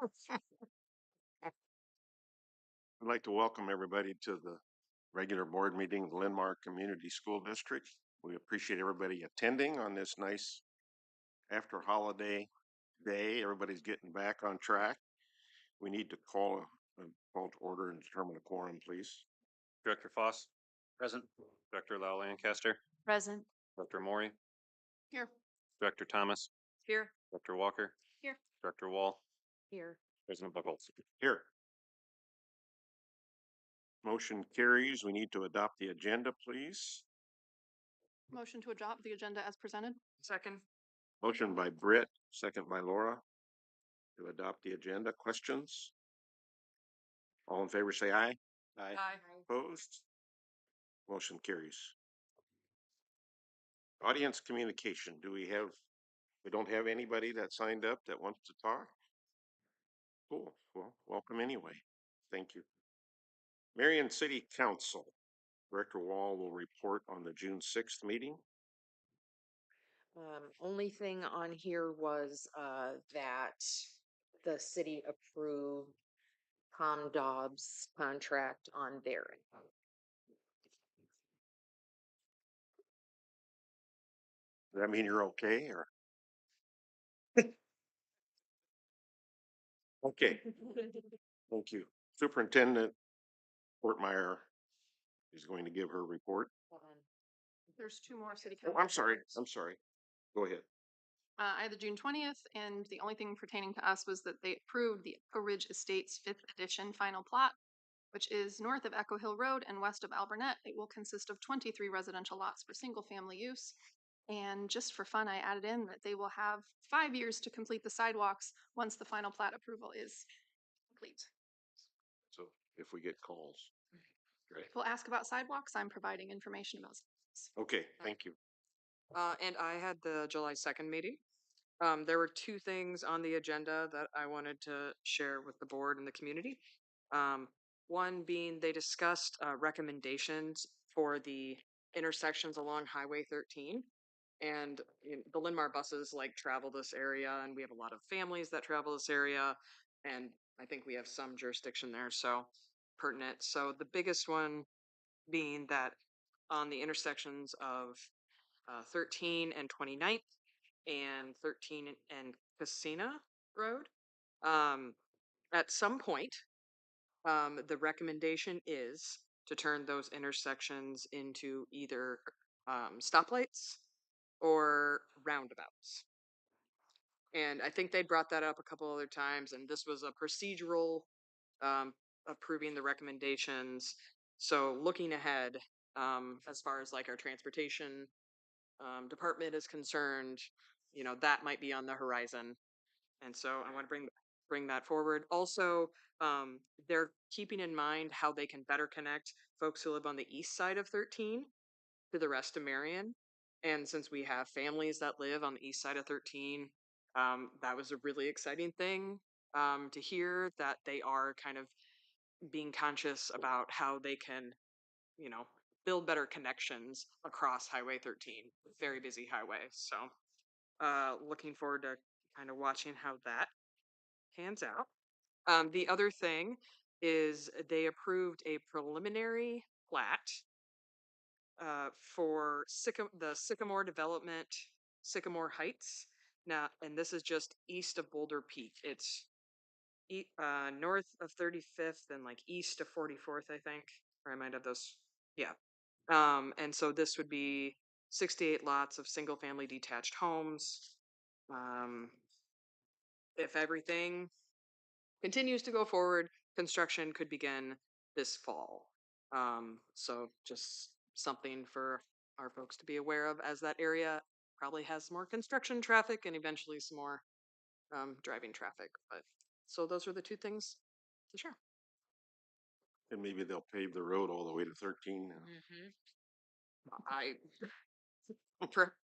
I'd like to welcome everybody to the regular board meeting of the Linn-Mar Community School District. We appreciate everybody attending on this nice after holiday day. Everybody's getting back on track. We need to call to order and determine a quorum, please. Director Foss. Present. Director Lau Lancaster. Present. Dr. Maury. Here. Director Thomas. Here. Dr. Walker. Here. Director Wall. Here. President Buckles. Here. Motion carries. We need to adopt the agenda, please. Motion to adopt the agenda as presented. Second. Motion by Britt, second by Laura to adopt the agenda. Questions? All in favor say aye. Aye. Opposed? Motion carries. Audience communication. We don't have anybody that signed up that wants to talk? Cool. Well, welcome anyway. Thank you. Marion City Council. Director Wall will report on the June 6th meeting. Only thing on here was that the city approved Tom Dobbs' contract on Darren. Does that mean you're okay or? Okay, thank you. Superintendent Portmeyer is going to give her report. There's two more city Oh, council. I'm sorry. Go ahead. I had the June 20th, and the only thing pertaining to us was that they approved the Echo Ridge Estates 5th edition final plot, which is north of Echo Hill Road and west of Alburnett. It will consist of 23 residential lots for single family use. And just for fun, I added in that they will have 5 years to complete the sidewalks once the final plat approval is complete. So if we get calls, right? If we'll ask about sidewalks, I'm providing information about sidewalks. Okay, thank you. And I had the July 2nd meeting. There were two things on the agenda that I wanted to share with the board and the community. One being they discussed recommendations for the intersections along Highway 13. And the Linn-Mar buses like travel this area, and we have a lot of families that travel this area. And I think we have some jurisdiction there, so pertinent. So the biggest one being that on the intersections of 13 and 29th and 13 and Casina Road. At some point, the recommendation is to turn those intersections into either stoplights or roundabouts. And I think they brought that up a couple other times, and this was a procedural approving the recommendations. So looking ahead, as far as like our transportation department is concerned, that might be on the horizon. And so I want to bring that forward. Also, they're keeping in mind how they can better connect folks who live on the east side of 13 to the rest of Marion. And since we have families that live on the east side of 13, that was a really exciting thing to hear, that they are kind of being conscious about how they can, build better connections across Highway 13, very busy highway. So looking forward to kind of watching how that pans out. The other thing is they approved a preliminary plat for the Sycamore development, Sycamore Heights. Now, and this is just east of Boulder Peak. It's north of 35th and like east of 44th, I think. Or I might have those. Yeah. And so this would be 68 lots of single family detached homes. If everything continues to go forward, construction could begin this fall. So just something for our folks to be aware of, as that area probably has more construction traffic and eventually some more driving traffic. But so those are the two things to share. And maybe they'll pave the road all the way to 13.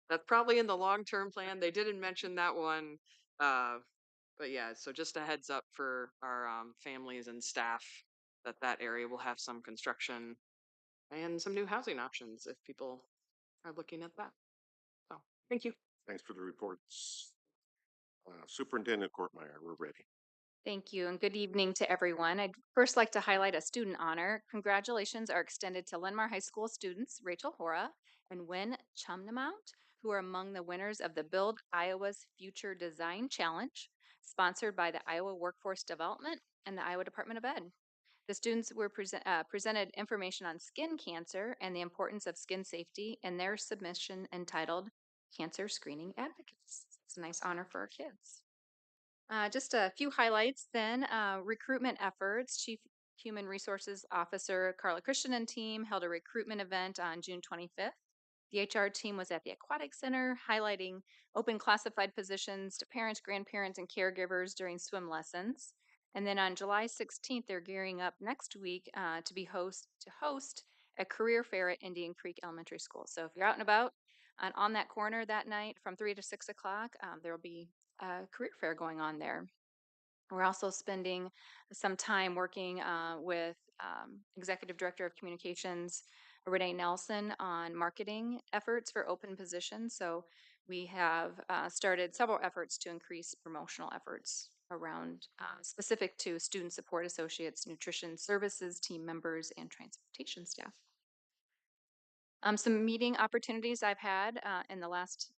That's probably in the long-term plan. They didn't mention that one. But yeah, so just a heads up for our families and staff that area will have some construction and some new housing options if people are looking at that. So thank you. Thanks for the reports. Superintendent Courtmeyer, we're ready. Thank you and good evening to everyone. I'd first like to highlight a student honor. Congratulations are extended to Linn-Mar High School students Rachel Hora and Wynn Chumnamount, who are among the winners of the Build Iowa's Future Design Challenge, sponsored by the Iowa Workforce Development and the Iowa Department of Ed. The students were presented information on skin cancer and the importance of skin safety in their submission entitled Cancer Screening Advocates. It's a nice honor for our kids. Just a few highlights then. Recruitment efforts. Chief Human Resources Officer Carla Christian and team held a recruitment event on June 25th. The HR team was at the Aquatic Center highlighting open classified positions to parents, grandparents, and caregivers during swim lessons. And then on July 16th, they're gearing up next week to host a career fair at Indian Creek Elementary School. So if you're out and about on that corner that night from 3 to 6 o'clock, there will be career fair going on there. We're also spending some time working with Executive Director of Communications, Renee Nelson, on marketing efforts for open positions. So we have started several efforts to increase promotional efforts around specific to student support associates, nutrition services, team members, and transportation staff. Some meeting opportunities I've had in the last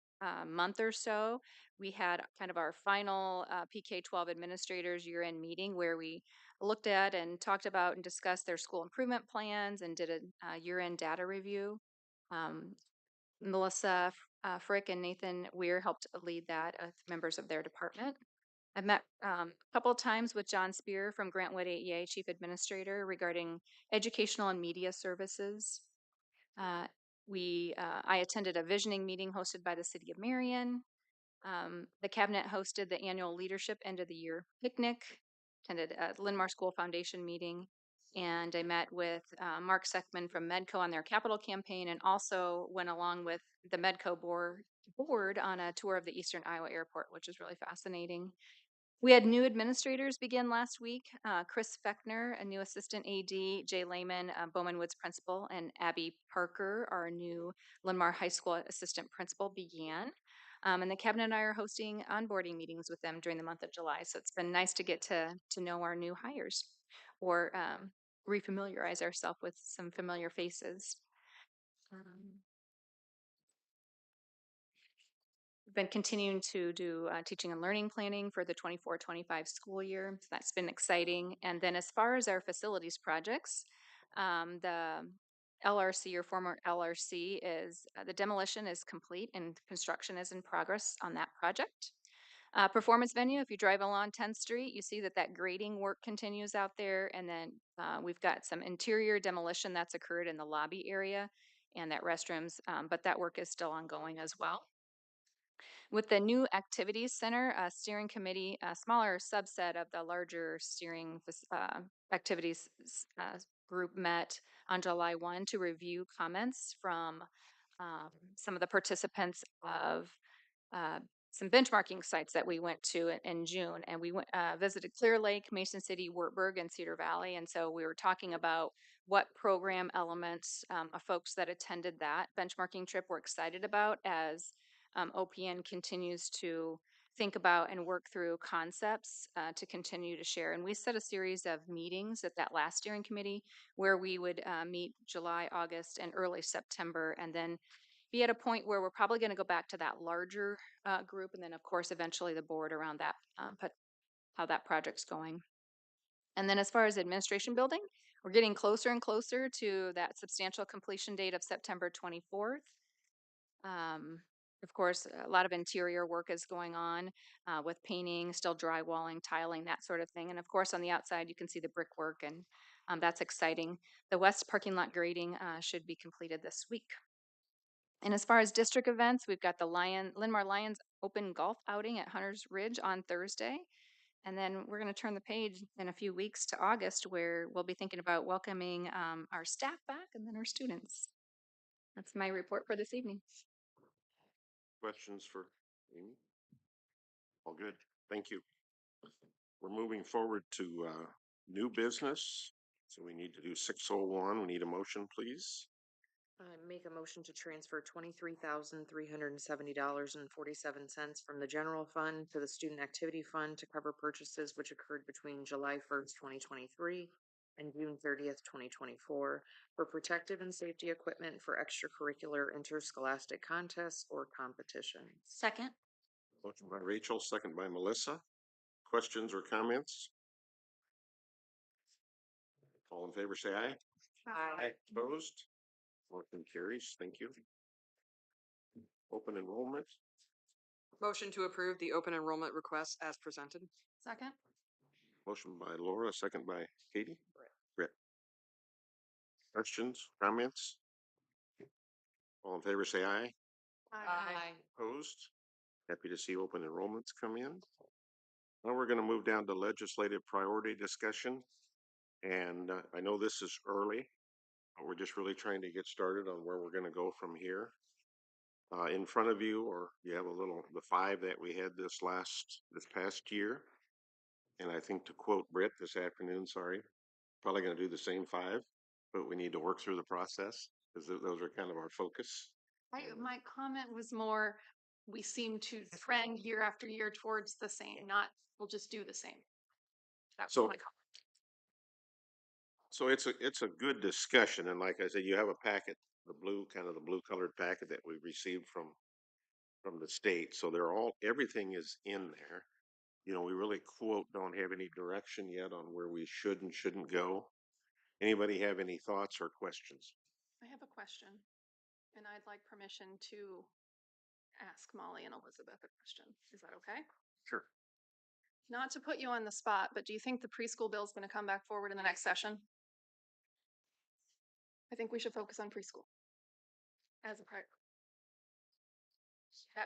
month or so. We had kind of our final PK-12 administrators year-end meeting where we looked at and talked about and discussed their school improvement plans and did a year-end data review. Melissa Frick and Nathan Weir helped lead that as members of their department. I've met a couple of times with John Spear from Grantwood AEA, Chief Administrator, regarding educational and media services. Uh, I attended a visioning meeting hosted by the City of Marion. The cabinet hosted the annual leadership end of the year picnic, attended a Linn-Mar School Foundation meeting, and I met with Mark Seckman from Medco on their capital campaign, and also went along with the Medco board on a tour of the Eastern Iowa Airport, which is really fascinating. We had new administrators begin last week. Chris Feckner, a new assistant AD, Jay Lehman, Bowman Woods principal, and Abby Parker, our new Linn-Mar High School assistant principal, began. And the cabinet and I are hosting onboarding meetings with them during the month of July. So it's been nice to get to know our new hires or refamiliarize ourselves with some familiar faces. We've been continuing to do teaching and learning planning for the 24-25 school year. So that's been exciting. And then as far as our facilities projects, the LRC or former LRC is the demolition is complete and construction is in progress on that project. Performance venue, if you drive along 10th Street, you see that grading work continues out there. And then we've got some interior demolition that's occurred in the lobby area and that restrooms, but that work is still ongoing as well. With the new activities center, a steering committee, a smaller subset of the larger steering activities group met on July 1 to review comments from some of the participants of some benchmarking sites that we went to in June, and we went visited Clear Lake, Mason City, Wartburg, and Cedar Valley. And so we were talking about what program elements of folks that attended that benchmarking trip were excited about as OPN continues to think about and work through concepts to continue to share. And we set a series of meetings at that last steering committee where we would meet July, August, and early September, and then be at a point where we're probably going to go back to that larger group, and then of course eventually the board around that, but how that project's going. And then as far as administration building, we're getting closer and closer to that substantial completion date of September 24th. Of course, a lot of interior work is going on with painting, still drywalling, tiling, that sort of thing. And of course, on the outside, you can see the brickwork, and that's exciting. The west parking lot grading should be completed this week. And as far as district events, we've got the Linn-Mar Lions Open Golf Outing at Hunters Ridge on Thursday. And then we're going to turn the page in a few weeks to August, where we'll be thinking about welcoming our staff back and then our students. That's my report for this evening. Questions for Amy? All good. Thank you. We're moving forward to new business. So we need to do 601. We need a motion, please. I make a motion to transfer $23,370.47 from the general fund to the student activity fund to cover purchases which occurred between July 1st, 2023 and June 30th, 2024 for protective and safety equipment for extracurricular interscholastic contests or competitions. Second. Motion by Rachel, second by Melissa. Questions or comments? All in favor, say aye. Aye. Opposed? Motion carries. Thank you. Open enrollment. Motion to approve the open enrollment request as presented. Second? Motion by Laura, second by Katie. Brett. Questions, comments? All in favor, say aye. Opposed? Happy to see open enrollments come in. Now we're going to move down to legislative priority discussion. And I know this is early, but we're just really trying to get started on where we're going to go from here. In front of you, or you have the 5 that we had this past year. And I think to quote Britt this afternoon, sorry, probably going to do the same 5, but we need to work through the process because those are kind of our focus. My comment was more, we seem to trend year after year towards the same, not we'll just do the same. That's So- my comment. So it's a good discussion, and like I said, you have a packet, the blue colored packet that we received from the state. So everything is in there. You know, we really don't have any direction yet on where we should and shouldn't go. Anybody have any thoughts or questions? I have a question, and I'd like permission to ask Molly and Elizabeth a question. Is that okay? Sure. Not to put you on the spot, but do you think the preschool bill is going to come back forward in the next session? I think we should focus on preschool as a priority.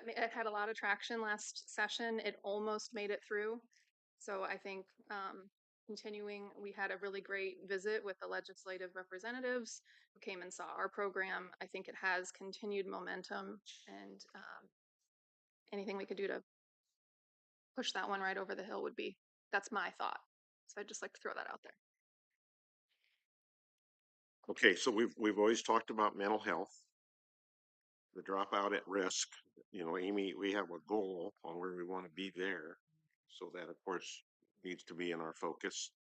It had a lot of traction last session. It almost made it through. So I think continuing, we had a really great visit with the legislative representatives who came and saw our program. I think it has continued momentum, and anything we could do to push that one right over the hill that's my thought. So I'd just like to throw that out there. Okay, so we've always talked about mental health, the dropout at risk. You know, Amy, we have a goal on where we want to be there. So that, of course, needs to be in our focus.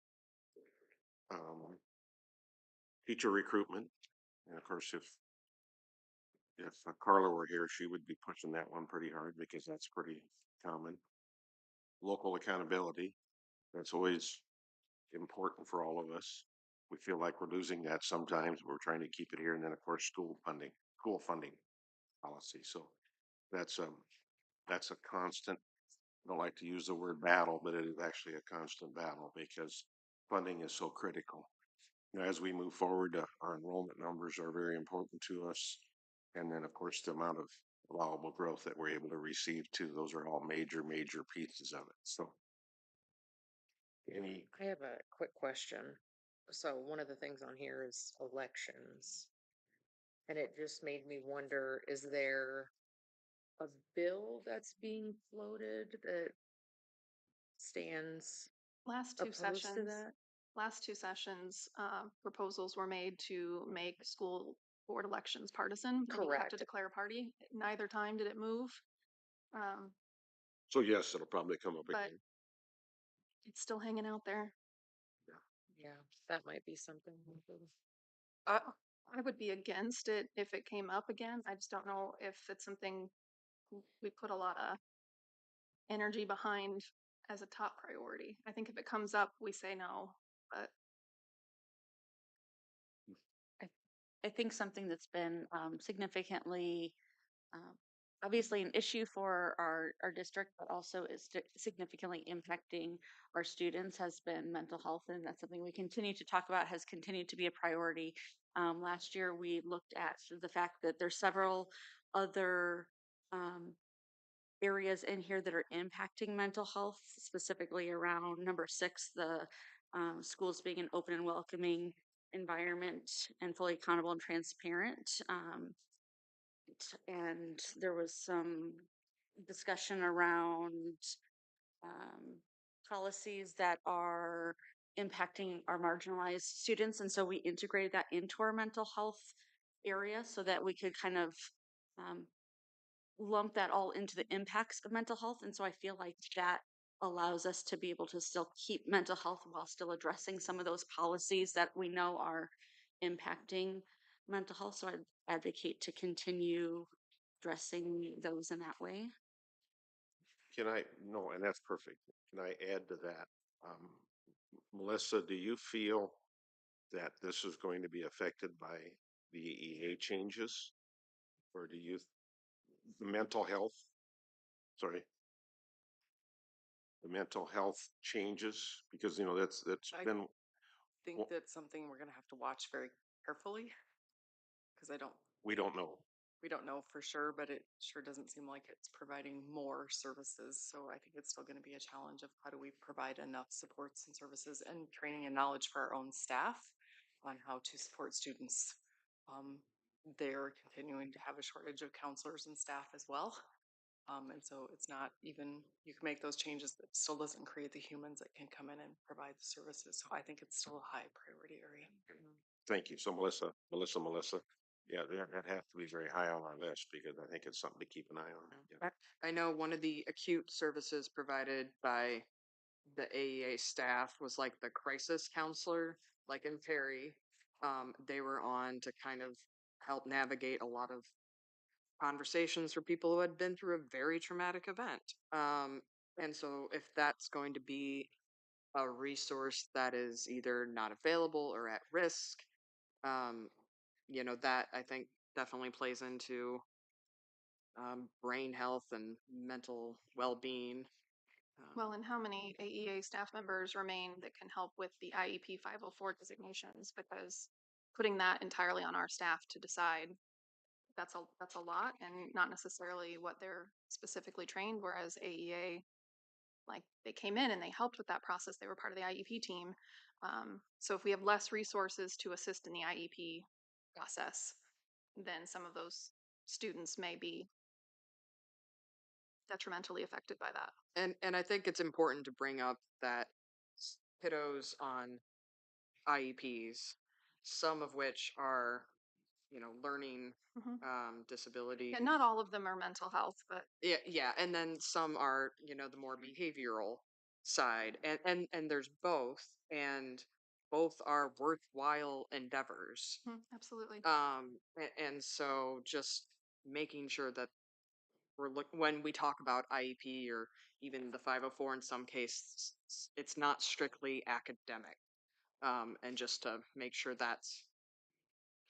Teacher recruitment. And of course, if Carla were here, she would be pushing that one pretty hard because that's pretty common. Local accountability. That's always important for all of us. We feel like we're losing that sometimes. We're trying to keep it here. And then, of course, school funding policy. So that's a constant. I don't like to use the word battle, but it is actually a constant battle because funding is so critical. You know, as we move forward, our enrollment numbers are very important to us. And then, of course, the amount of allowable growth that we're able to receive too. Those are all major pieces of it. So I have a quick question. So one of the things on here is elections. And it just made me wonder, is there a bill that's being floated that stands Last two opposed to sessions, that? proposals were made to make school board elections partisan. And you have to Correct. declare a party. Neither time did it move. So yes, it'll probably come up But again. it's still hanging out there. Yeah, that might be something. I would be against it if it came up again. I just don't know if it's something we put a lot of energy behind as a top priority. I think if it comes up, we say no, but I think something that's been significantly, obviously an issue for our district, but also is significantly impacting our students has been mental health. And that's something we continue to talk about, has continued to be a priority. Last year, we looked at the fact that there's several other areas in here that are impacting mental health, specifically around number 6, the schools being an open and welcoming environment and fully accountable and transparent. And there was some discussion around policies that are impacting our marginalized students. And so we integrated that into our mental health area so that we could kind of um, lump that all into the impacts of mental health. And so I feel like that allows us to be able to still keep mental health while still addressing some of those policies that we know are impacting mental health. So I advocate to continue addressing those in that way. Can I, no, and that's perfect. Can I add to that? Melissa, do you feel that this is going to be affected by the EA changes? Or do you, the mental health, sorry, the mental health changes? Because, that's I been, think well, that's something we're gonna have to watch very carefully, because we don't know. we don't know for sure, but it sure doesn't seem like it's providing more services. So I think it's still gonna be a challenge of how do we provide enough supports and services and training and knowledge for our own staff on how to support students. They're continuing to have a shortage of counselors and staff as well. And so it's not even, you can make those changes, but it still doesn't create the humans that can come in and provide the services. So I think it's still a high priority area. Thank you. So Melissa. Yeah, that has to be very high on our list because I think it's something to keep an eye on. Yeah. I know one of the acute services provided by the AEA staff was like the crisis counselor, like in Perry. They were on to kind of help navigate a lot of conversations for people who had been through a very traumatic event. And so if that's going to be a resource that is either not available or at risk, um, that I think definitely plays into brain health and mental well-being. Well, and how many AEA staff members remain that can help with the IEP 504 designations? Because putting that entirely on our staff to decide, that's a lot and not necessarily what they're specifically trained. Whereas AEA, like they came in and they helped with that process. They were part of the IEP team. So if we have less resources to assist in the IEP process, then some of those students may be detrimentally affected by that. And I think it's important to bring up that kiddos on IEPs, some of which are, learning Mhm. disability. Yeah, not all of them are mental health, but Yeah, and then some are, the more behavioral side, and there's both, and both are worthwhile endeavors. absolutely. And so just making sure that when we talk about IEP or even the 504 in some cases, it's not strictly academic. And just to make sure that's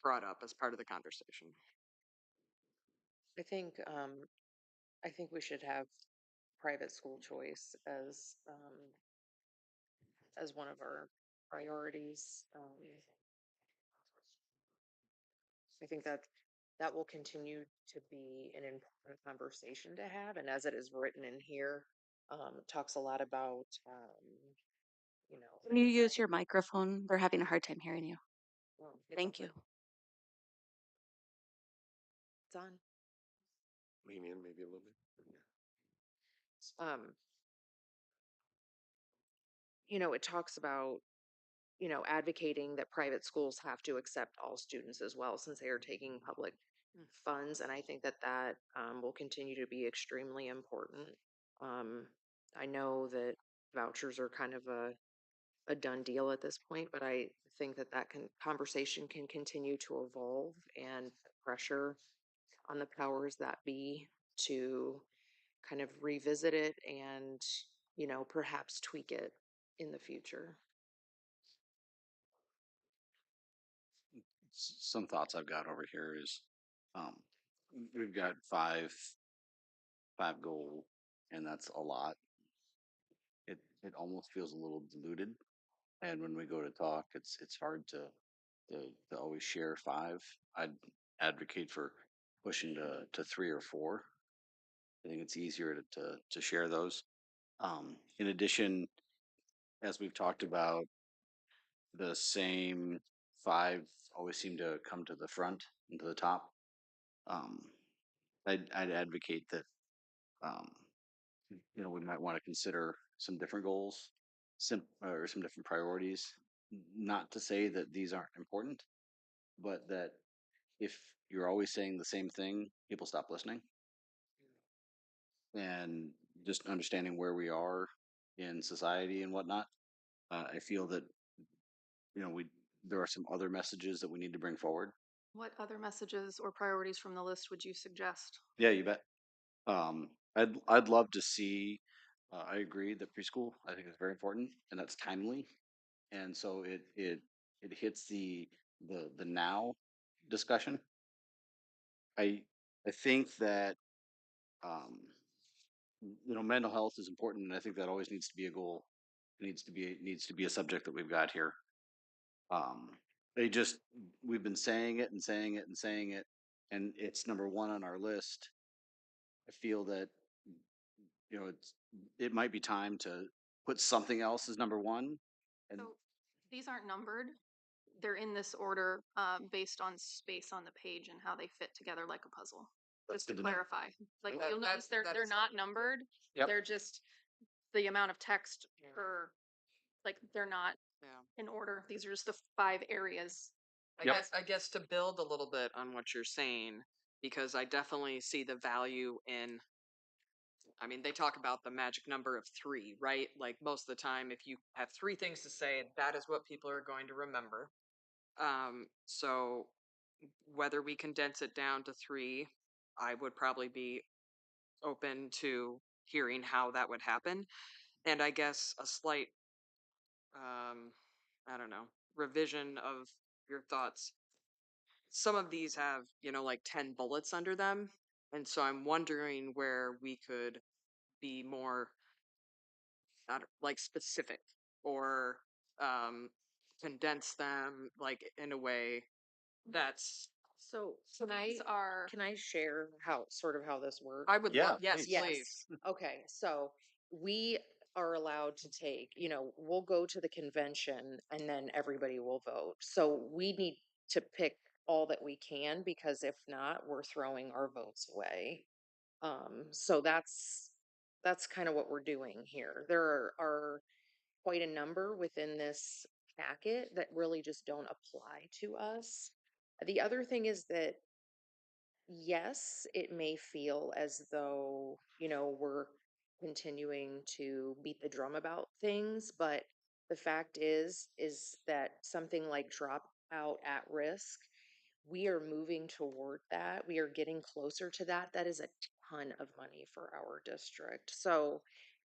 brought up as part of the conversation. I think, I think we should have private school choice as one of our priorities. I think that that will continue to be an important conversation to have. And as it is written in here, it talks a lot about, you know, Can you use your microphone? They're having a hard time hearing you. it's Thank you. open. It's on. Lean in maybe a little bit. Um, it talks about, advocating that private schools have to accept all students as well, since they are taking public funds. And I think that will continue to be extremely important. Um, I know that vouchers are kind of a done deal at this point, but I think that conversation can continue to evolve and put pressure on the powers that be to kind of revisit it and, perhaps tweak it in the future. Some thoughts I've got over here is, um, we've got five goal, and that's a lot. It almost feels a little diluted, and when we go to talk, it's hard to always share five. I'd advocate for pushing to three or four. I think it's easier to share those. In addition, as we've talked about, the same five always seem to come to the front and to the top. Um, I'd advocate that, um, we might want to consider some different goals, or some different priorities. Not to say that these aren't important, but that if you're always saying the same thing, people stop listening. And just understanding where we are in society and whatnot, I feel that, there are some other messages that we need to bring forward. What other messages or priorities from the list would you suggest? Yeah, you bet. I'd love to see. I agree that preschool I think is very important, and that's timely, and so it hits the now discussion. I I think that um, mental health is important, and I think that always needs to be a goal. It needs to be a subject that we've got here. Um, they just we've been saying it and saying it and saying it, and it's number one on our list. I feel that it might be time to put something else as number one. And So these aren't numbered. They're in this order based on space on the page and how they fit together like a puzzle. Just to good to know. clarify, like That- you'll that- notice they're that's- not numbered. Yep. They're just the amount of text per, like they're not Yeah. in order. These are just the 5 areas. Yep. I guess to build a little bit on what you're saying, because I definitely see the value in, I mean, they talk about the magic number of 3, right? Like most of the time, if you have 3 things to say, that is what people are going to remember. So whether we condense it down to 3, I would probably be open to hearing how that would happen. And I guess a slight, um, I don't know, revision of your thoughts. Some of these have, like 10 bullets under them. And so I'm wondering where we could be more like specific or um, condense them like in a way that's, So These are can I share how this works? I would Yeah, love, yes, please. please. Okay, so we are allowed to take, we'll go to the convention and then everybody will vote. So we need to pick all that we can because if not, we're throwing our votes away. So that's kind of what we're doing here. There are quite a number within this packet that really just don't apply to us. The other thing is that yes, it may feel as though, we're continuing to beat the drum about things, but the fact is that something like dropout at risk, we are moving toward that. We are getting closer to that. That is a ton of money for our district. So,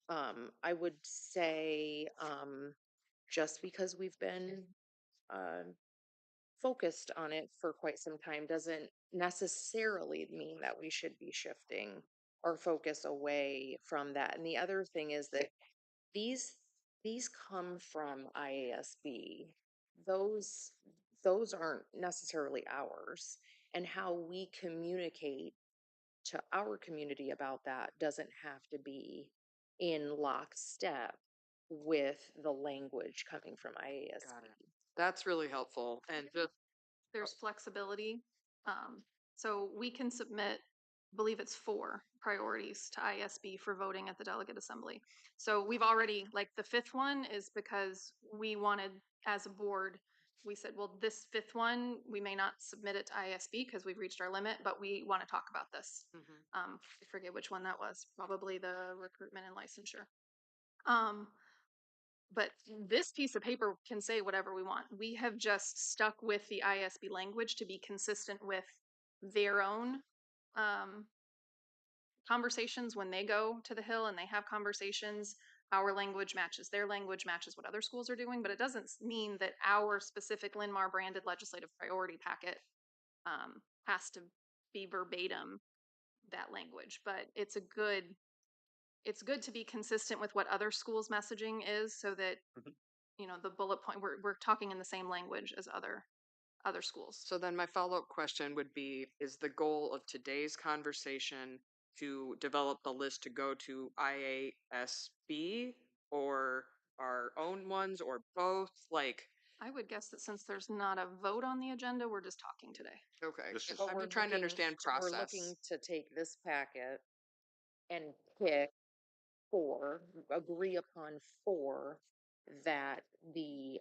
I would say, just because we've been, uh, focused on it for quite some time doesn't necessarily mean that we should be shifting our focus away from that. And the other thing is that these these come from IASB. Those those aren't necessarily ours. And how we communicate to our community about that doesn't have to be in lockstep with the language coming from IASB. Got it. That's really helpful. And just, there's flexibility. So we can submit, believe it's 4 priorities to ISB for voting at the delegate assembly. So we've already, like the 5th one is because we wanted, as a board, we said, well, this 5th one, we may not submit it to ISB because we've reached our limit, but we want to talk about this. I forget which one that was, probably the recruitment and licensure. But this piece of paper can say whatever we want. We have just stuck with the ISB language to be consistent with their own conversations when they go to the Hill and they have conversations. Our language matches their language, matches what other schools are doing, but it doesn't mean that our specific Linn-Mar branded legislative priority packet has to be verbatim that language. But it's good to be consistent with what other schools' messaging is, so that the bullet point, we're talking in the same language as other schools. so then my follow-up question would be, is the goal of today's conversation to develop the list to go to IASB or our own ones or both? Like, I would guess that since there's not a vote on the agenda, we're just talking today. okay, This is- But I'm we're just trying to looking- understand We're process. looking to take this packet and pick 4, agree upon 4 that the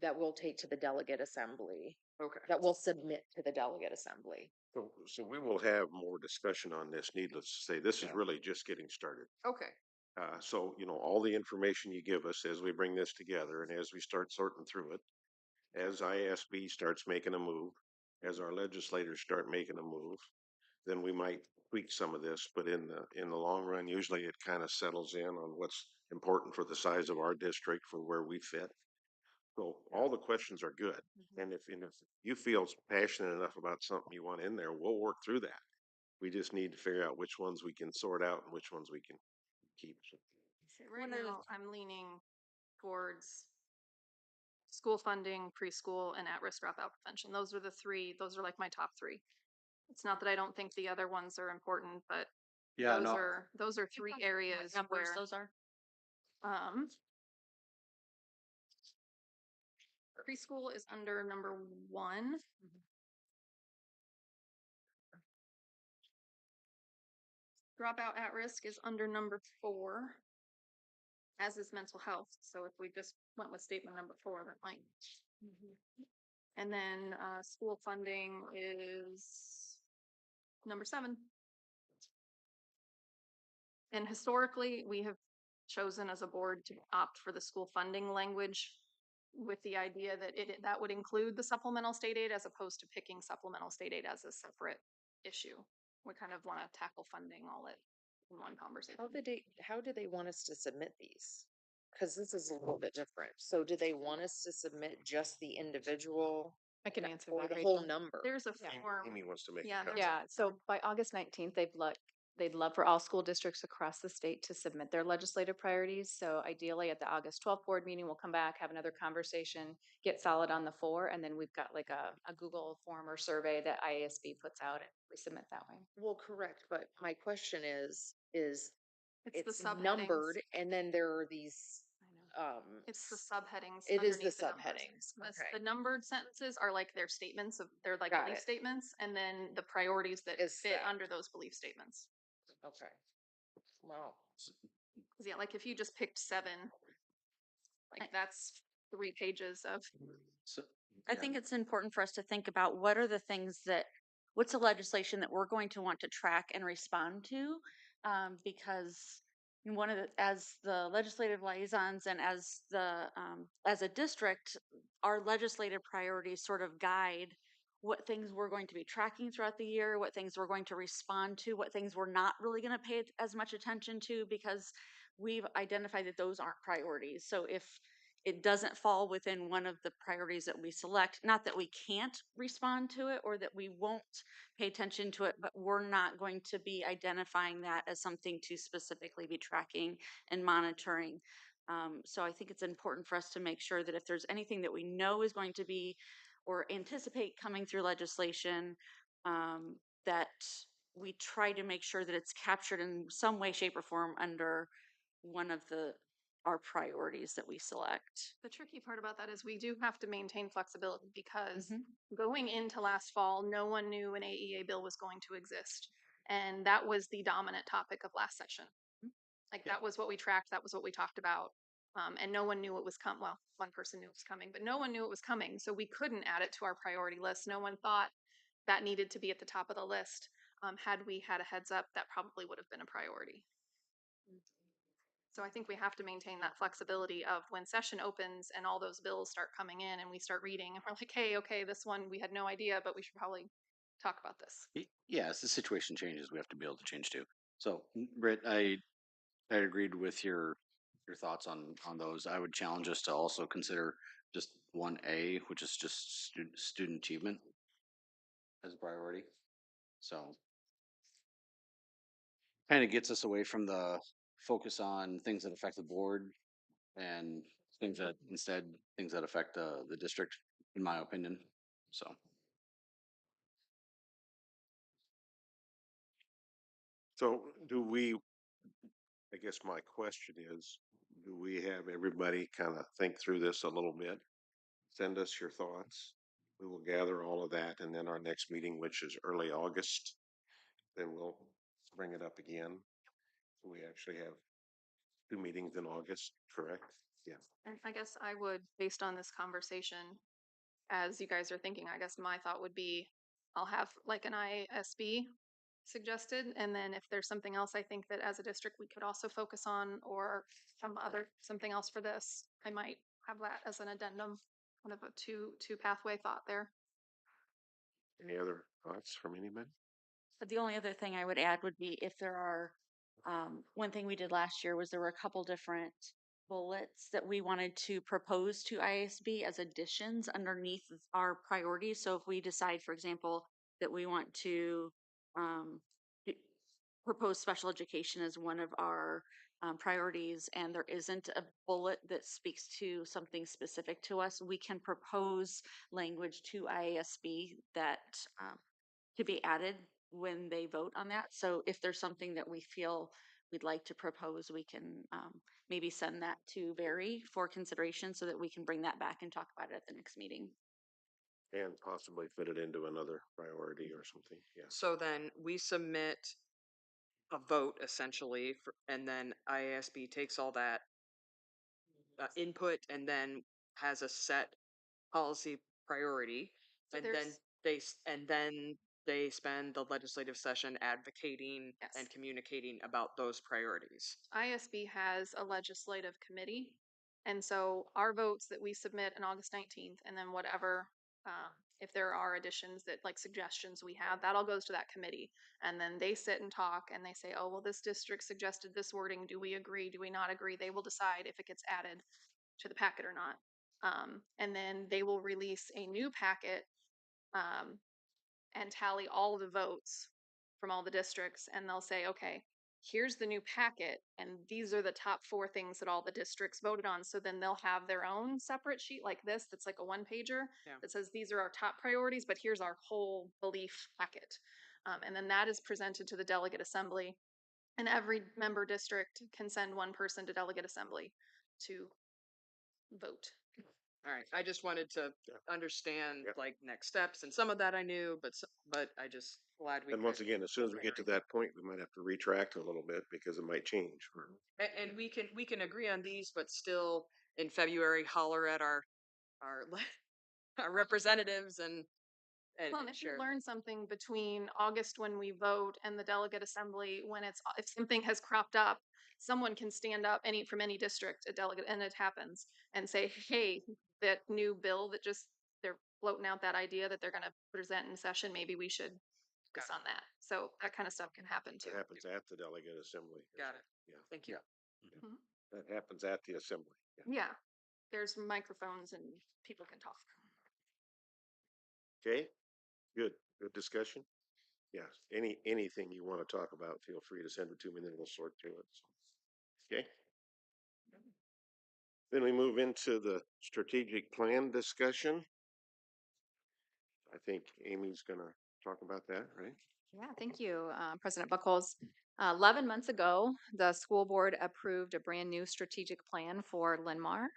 that we'll take to the delegate assembly, Okay. that we'll submit to the delegate assembly. So we will have more discussion on this, needless to say. This is Yeah. really just getting started. Okay. So, all the information you give us as we bring this together and as we start sorting through it, as ISB starts making a move, as our legislators start making a move, then we might tweak some of this, but in the long run, usually it kind of settles in on what's important for the size of our district for where we fit. So all the questions are good. And if you feel passionate enough about something you want in there, we'll work through that. We just need to figure out which ones we can sort out and which ones we can keep. Right One of the now, I'm leaning towards school funding, preschool, and at-risk dropout prevention. Those are the three. Those are like my top three. It's not that I don't think the other ones are important, but Yeah, those are three areas numbers where those are. um preschool is under number 1. Dropout at risk is under number 4, as is mental health. So if we just went with statement number 4, that might. And then school funding is number 7. And historically, we have chosen as a board to opt for the school funding language with the idea that that would include the supplemental state aid as opposed to picking supplemental state aid as a separate issue. We kind of want to tackle funding all in one conversation. How do they want us to submit these? Because this is a little bit different. So do they want us to submit just the individual I can answer or that, the whole Rachel. number? There's a Yeah. form. Amy wants to make Yeah, a there's comment. Yeah, so by August 19th, they'd love for all school districts across the state to submit their legislative priorities. So ideally at the August 12th board meeting, we'll come back, have another conversation, get solid on the 4, and then we've got like a Google form or survey that IASB puts out and we submit that way. Well, correct, but my question is it's the it's subheadings. numbered and then there are these, It's the subheadings. it is the underneath numbers. subheadings. Okay. The numbered sentences are like their statements they're like Got belief it. statements, and then the priorities that Is fit that. under those belief statements. Okay. Wow. 'Cause yeah, like if you just picked 7, like that's 3 pages of. So, I yeah. think it's important for us to think about what are the things what's the legislation that we're going to want to track and respond to? Because as the legislative liaisons and as a district, our legislative priorities sort of guide what things we're going to be tracking throughout the year, what things we're going to respond to, what things we're not really going to pay as much attention to because we've identified that those aren't priorities. So if it doesn't fall within one of the priorities that we select, not that we can't respond to it or that we won't pay attention to it, but we're not going to be identifying that as something to specifically be tracking and monitoring. So I think it's important for us to make sure that if there's anything that we know is going to be or anticipate coming through legislation, that we try to make sure that it's captured in some way, shape, or form under one of our priorities that we select. The tricky part about that is we do have to maintain flexibility because Mhm. going into last fall, no one knew an AEA bill was going to exist. And that was the dominant topic of last session. Like that was what we tracked. That was what we talked about. And no one knew it was coming. Well, one person knew it was coming, but no one knew it was coming. So we couldn't add it to our priority list. No one thought that needed to be at the top of the list. Had we had a heads up, that probably would have been a priority. So I think we have to maintain that flexibility of when session opens and all those bills start coming in and we start reading and we're like, hey, okay, this one we had no idea, but we should probably talk about this. Yeah, as the situation changes, we have to be able to change too. So, Britt, I agreed with your thoughts on those. I would challenge us to also consider just 1A, which is just student achievement as a priority. So, kind of gets us away from the focus on things that affect the board and things that affect the district, in my opinion. So, So I guess my question is, do we have everybody kind of think through this a little bit? Send us your thoughts. We will gather all of that, and then our next meeting, which is early August, then we'll bring it up again. So we actually have 2 meetings in August, correct? And I guess I would, based on this conversation, as you guys are thinking, I guess my thought would be I'll have like an ISB suggested, and then if there's something else I think that as a district we could also focus on, or something else for this, I might have that as an addendum, kind of a two pathway thought there. Any other thoughts from anybody? But the only other thing I would add would be if there are, one thing we did last year was there were a couple different bullets that we wanted to propose to ISB as additions underneath our priorities. So if we decide, for example, that we want to d- propose special education as one of our priorities, and there isn't a bullet that speaks to something specific to us, we can propose language to IASB that to be added when they vote on that. So if there's something that we feel we'd like to propose, we can maybe send that to Barry for consideration so that we can bring that back and talk about it at the next meeting. And possibly fit it into another priority or something, yeah. So then we submit a vote essentially, and then IASB takes all that input and then has a set policy priority, So and then there's- they spend the legislative session advocating Yes. and communicating about those priorities. ISB has a legislative committee, and so our votes that we submit on August 19th, and then whatever, if there are additions that like suggestions we have, that all goes to that committee. And then they sit and talk and they say, oh, well, this district suggested this wording. Do we agree? Do we not agree? They will decide if it gets added to the packet or not. And then they will release a new packet um, and tally all the votes from all the districts, and they'll say, okay, here's the new packet, and these are the top 4 things that all the districts voted on. So then they'll have their own separate sheet like this that's like a 1-pager that says these are our top priorities, but here's our whole belief packet. And then that is presented to the delegate assembly, and every member district can send one person to delegate assembly to vote. All right, I just wanted to understand Yeah. like next steps, and some of that I knew, but I just glad we. And once again, as soon as we get to that point, we might have to retract a little bit because it might change. And we can agree on these, but still in February holler at our our representatives and Well, and if you share. learn something between August when we vote and the delegate assembly, when if something has cropped up, someone can stand up from any district, a delegate, and it happens, and say, hey, that new bill that just, they're floating out that idea that they're gonna present in session, maybe we should focus on that. So that kind of stuff can happen too. It happens at the delegate assembly. Got it. Yeah. Thank you. Mhm. That happens at the assembly. Yeah, there's microphones and people can talk. Okay, good discussion. Yes, anything you want to talk about, feel free to send it to me, and then we'll sort through it. Okay. Then we move into the strategic plan discussion. I think Amy's gonna talk about that, right? Yeah, thank you, President Buckles. 11 months ago, the school board approved a brand new strategic plan for Linn-Mar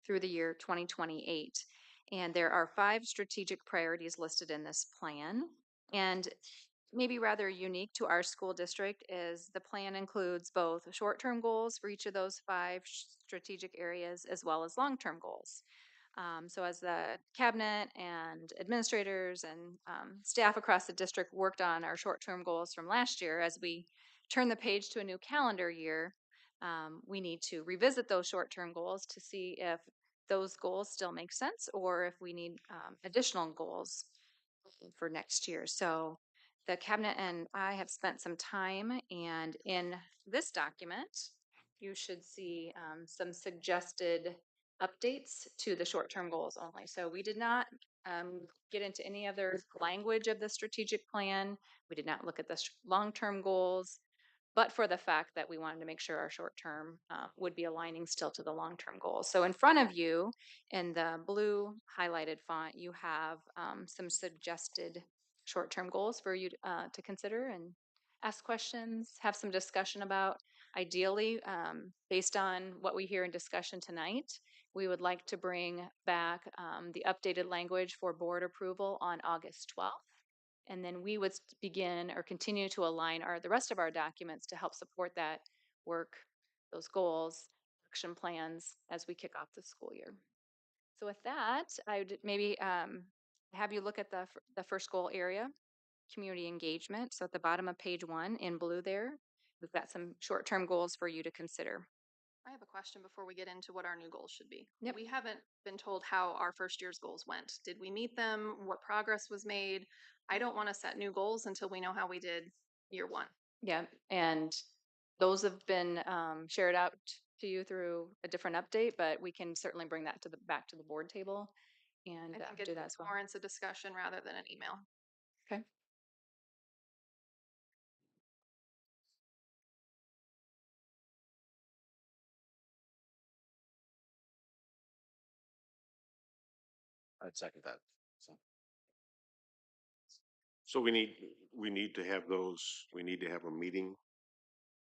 through the year 2028. And there are 5 strategic priorities listed in this plan. And maybe rather unique to our school district is the plan includes both short-term goals for each of those 5 strategic areas as well as long-term goals. So as the cabinet and administrators and staff across the district worked on our short-term goals from last year, as we turn the page to a new calendar year, we need to revisit those short-term goals to see if those goals still make sense or if we need additional goals for next year. So the cabinet and I have spent some time, and in this document, you should see some suggested updates to the short-term goals only. So we did not get into any other language of the strategic plan. We did not look at the long-term goals, but for the fact that we wanted to make sure our short-term would be aligning still to the long-term goals. So in front of you, in the blue highlighted font, you have some suggested short-term goals for you to consider and ask questions, have some discussion about. Ideally, based on what we hear in discussion tonight, we would like to bring back the updated language for board approval on August 12th. And then we would begin or continue to align the rest of our documents to help support that work, those goals, action plans as we kick off the school year. So with that, I would maybe have you look at the first goal area, community engagement. So at the bottom of page 1 in blue there, we've got some short-term goals for you to consider. I have a question before we get into what our new goals should be. Yep. We haven't been told how our first year's goals went. Did we meet them? What progress was made? I don't want to set new goals until we know how we did year 1. Yeah, and those have been shared out to you through a different update, but we can certainly bring that to the back to the board table and I think do it that as well. warrants a discussion rather than an email. Okay. I'd second that. So So we need to have those, we need to have a meeting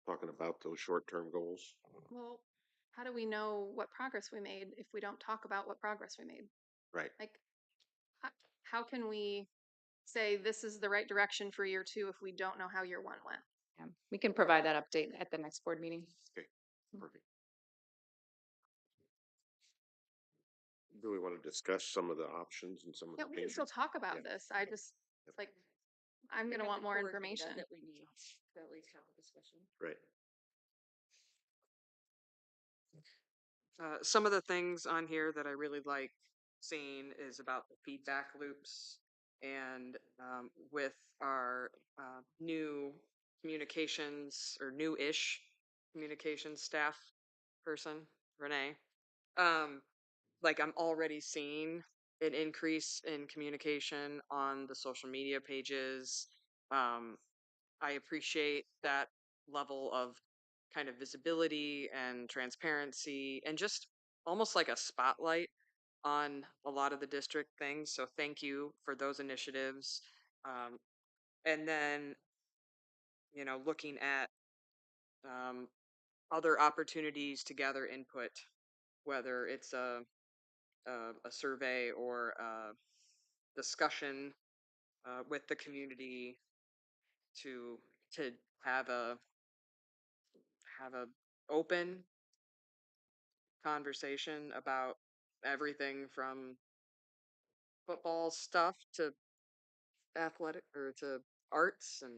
talking about those short-term goals. Well, how do we know what progress we made if we don't talk about what progress we made? Right. Like, how can we say this is the right direction for year 2 if we don't know how year 1 went? Yeah, we can provide that update at the next board meeting. Okay, perfect. Do we want to discuss some of the options and some of Yeah, the we can still changes? talk about Yeah. this. I just, it's like, I'm We going to have want the more core data information. that we need to at least have a discussion. Right. Some of the things on here that I really like seeing is about the feedback loops and with our new communications or new-ish communications staff person, Renee. Like I'm already seeing an increase in communication on the social media pages. Um, I appreciate that level of kind of visibility and transparency and just almost like a spotlight on a lot of the district things. So thank you for those initiatives. Um, and then, looking at other opportunities to gather input, whether it's a survey or a discussion with the community to to have a open conversation about everything from football stuff to athletic or to arts, and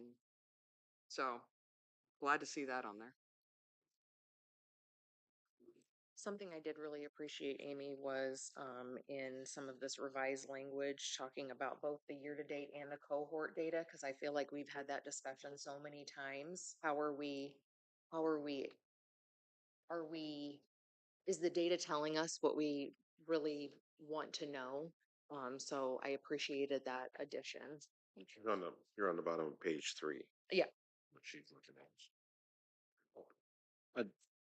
so glad to see that on there. Something I did really appreciate, Amy, was in some of this revised language talking about both the year-to-date and the cohort data, because I feel like we've had that discussion so many times. How are we, is the data telling us what we really want to know? So I appreciated that addition. You're on the bottom of page 3. Yeah. What she's looking at.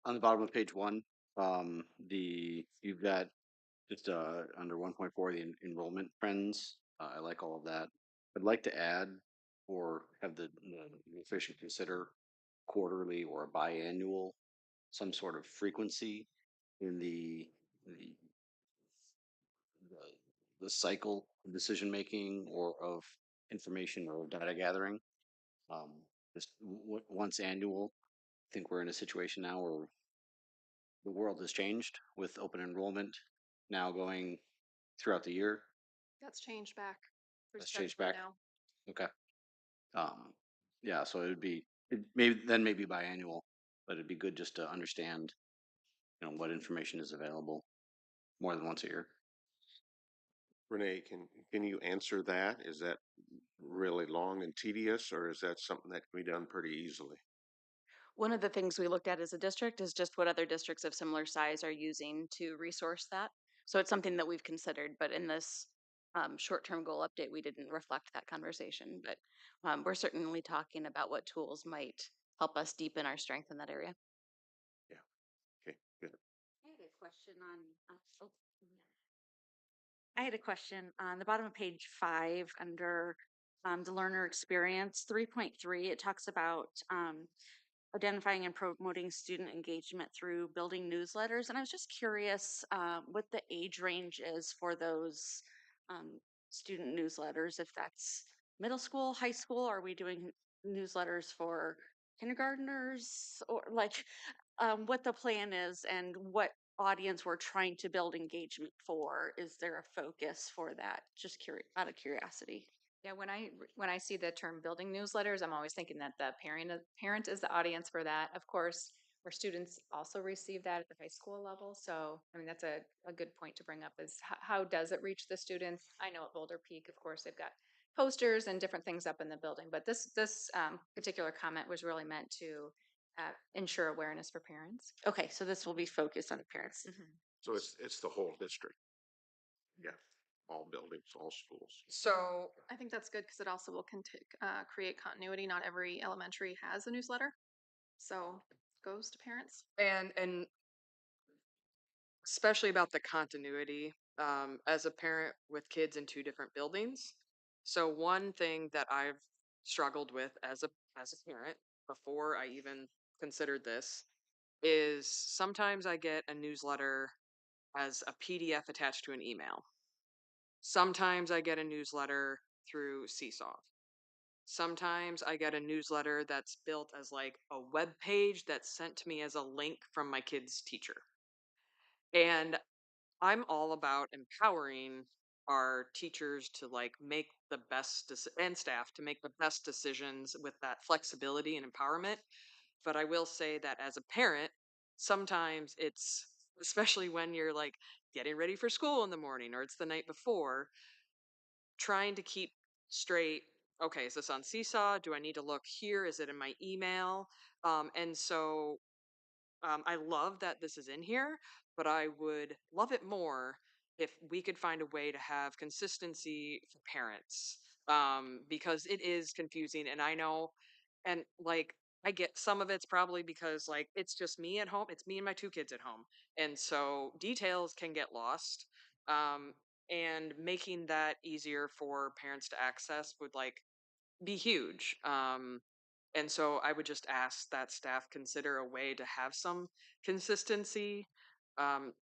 on the bottom of page 1, you've got just under 1.4 the enrollment trends. I like all of that. I'd like to add or have the administration consider quarterly or biannual some sort of frequency in the the cycle of decision making or of information or data gathering. Um, just once annual. I think we're in a situation now where the world has changed with open enrollment now going throughout the year. That's changed back. There's That's changed February back. now. Okay. Yeah, so maybe biannual, but it'd be good just to understand, what information is available more than once a year. Renee, can you answer that? Is that really long and tedious, or is that something that can be done pretty easily? One of the things we looked at as a district is just what other districts of similar size are using to resource that. So it's something that we've considered, but in this short-term goal update, we didn't reflect that conversation. But we're certainly talking about what tools might help us deepen our strength in that area. Yeah. Okay, good. I had a question I had a question on the bottom of page 5 under the learner experience 3.3. It talks about identifying and promoting student engagement through building newsletters. And I was just curious what the age range is for those student newsletters, if that's middle school, high school. Are we doing newsletters for kindergartners or like what the plan is and what audience we're trying to build engagement for. Is there a focus for that? Just out of curiosity. Yeah, when I see the term building newsletters, I'm always thinking that the parent is the audience for that. Of course, where students also receive that at the high school level. So, I mean, that's a good point to bring up is how does it reach the students? I know at Boulder Peak, of course, they've got posters and different things up in the building, but this particular comment was really meant to ensure awareness for parents. Okay, so this will be focused on the parents. Mhm. So it's the whole district. Yeah, all buildings, all schools. So I think that's good because it also will create continuity. Not every elementary has a newsletter, so it goes to parents. and especially about the continuity, as a parent with kids in two different buildings. So one thing that I've struggled with as a parent before I even considered this is sometimes I get a newsletter as a PDF attached to an email. Sometimes I get a newsletter through Seesaw. Sometimes I get a newsletter that's built as like a web page that's sent to me as a link from my kid's teacher. And I'm all about empowering our teachers to like make the and staff to make the best decisions with that flexibility and empowerment. But I will say that as a parent, sometimes it's, especially when you're like getting ready for school in the morning or it's the night before, trying to keep straight, okay, is this on Seesaw? Do I need to look here? Is it in my email? And so I love that this is in here, but I would love it more if we could find a way to have consistency for parents, because it is confusing. And I know, and like, I get some of it's probably because like it's just me at home. It's me and my two kids at home. And so details can get lost. Um, and making that easier for parents to access would like be huge. And so I would just ask that staff consider a way to have some consistency,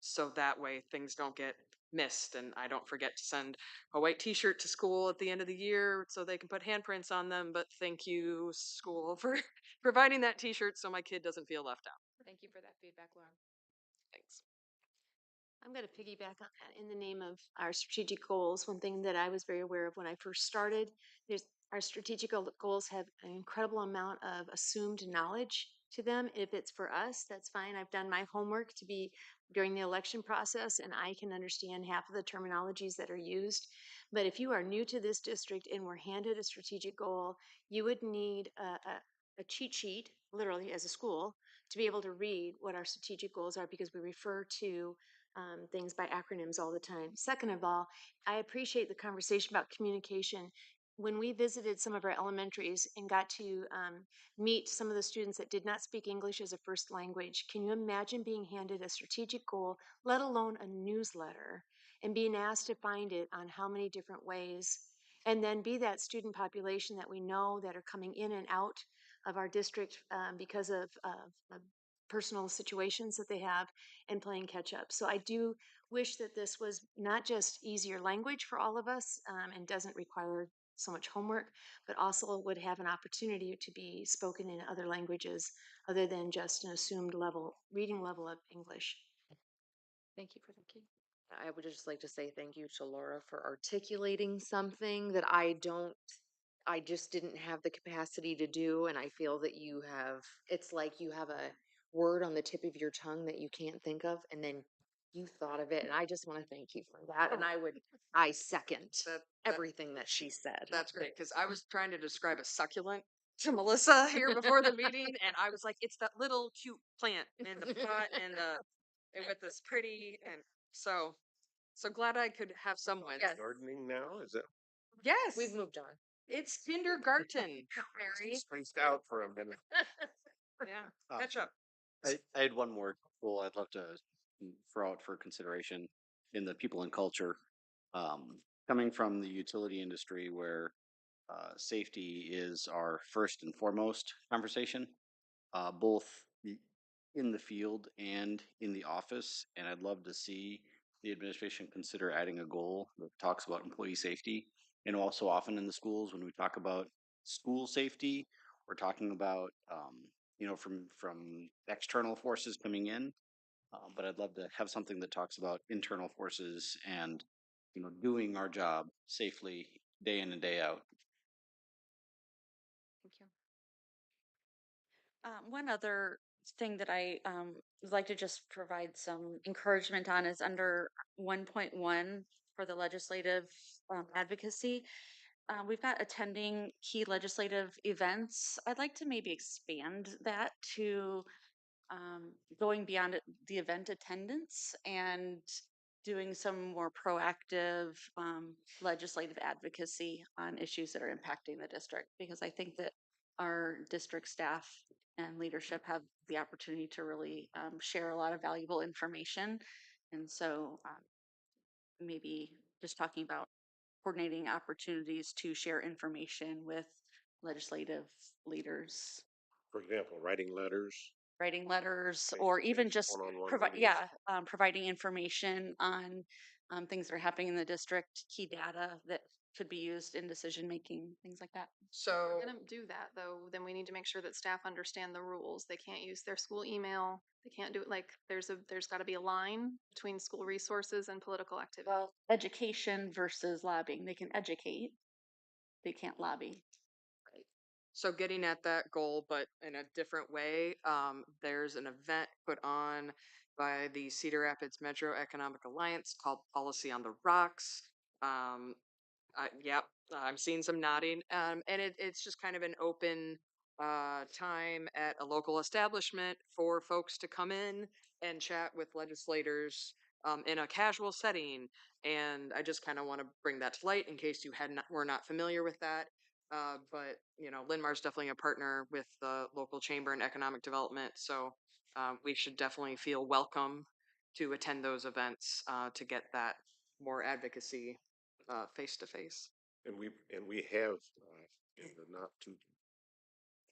so that way things don't get missed and I don't forget to send a white t-shirt to school at the end of the year so they can put handprints on them. But thank you, school, for providing that t-shirt so my kid doesn't feel left out. Thank you for that feedback, Laura. Thanks. I'm going to piggyback on that in the name of our strategic goals. One thing that I was very aware of when I first started, there's our strategic goals have an incredible amount of assumed knowledge to them. If it's for us, that's fine. I've done my homework to be during the election process and I can understand half of the terminologies that are used. But if you are new to this district and were handed a strategic goal, you would need a cheat sheet, literally as a school, to be able to read what our strategic goals are because we refer to things by acronyms all the time. Second of all, I appreciate the conversation about communication. When we visited some of our elementaries and got to meet some of the students that did not speak English as a first language, can you imagine being handed a strategic goal, let alone a newsletter, and being asked to find it on how many different ways? And then be that student population that we know that are coming in and out of our district because of personal situations that they have and playing catch up. So I do wish that this was not just easier language for all of us and doesn't require so much homework, but also would have an opportunity to be spoken in other languages other than just an assumed reading level of English. Thank you for the key. I would just like to say thank you to Laura for articulating something that I just didn't have the capacity to do. And I feel that it's like you have a word on the tip of your tongue that you can't think of, and then you thought of it. And I just want to thank you for that. And I second That, everything that she said. that's great because I was trying to describe a succulent to Melissa here before the meeting, and I was like, it's that little cute plant in the pot and with this pretty and so glad I could have someone. Yes. Gardening now, is it? Yes, We've moved on. it's kindergarten, Mary. Spaced out for a minute. Yeah, catch up. I had one more goal I'd love to throw out for consideration in the people and culture. Coming from the utility industry where safety is our first and foremost conversation, both in the field and in the office. And I'd love to see the administration consider adding a goal that talks about employee safety. And also often in the schools, when we talk about school safety, we're talking about from external forces coming in. But I'd love to have something that talks about internal forces and, doing our job safely day in and day out. Thank you. One other thing that I would like to just provide some encouragement on is under 1.1 for the legislative advocacy. We've got attending key legislative events. I'd like to maybe expand that to going beyond the event attendance and doing some more proactive legislative advocacy on issues that are impacting the district, because I think that our district staff and leadership have the opportunity to really share a lot of valuable information. And so maybe just talking about coordinating opportunities to share information with legislative leaders, For example, writing letters, face or to even face, just one-on-one provide, meetings. providing information on things that are happening in the district, key data that could be used in decision making, things like that. If So we're gonna do that though, then we need to make sure that staff understand the rules. They can't use their school email. They can't do it like there's gotta be a line between school resources and political activity. Well, education versus lobbying. They can educate, they can't lobby. So getting at that goal, but in a different way, there's an event put on by the Cedar Rapids Metro Economic Alliance called Policy on the Rocks. Um, yep, I'm seeing some nodding. And it's just kind of an open time at a local establishment for folks to come in and chat with legislators in a casual setting. And I just kind of want to bring that to light in case you were not familiar with that. But Linn-Mar's definitely a partner with the local chamber and economic development, so we should definitely feel welcome to attend those events to get that more advocacy face to face. And we have, in the not too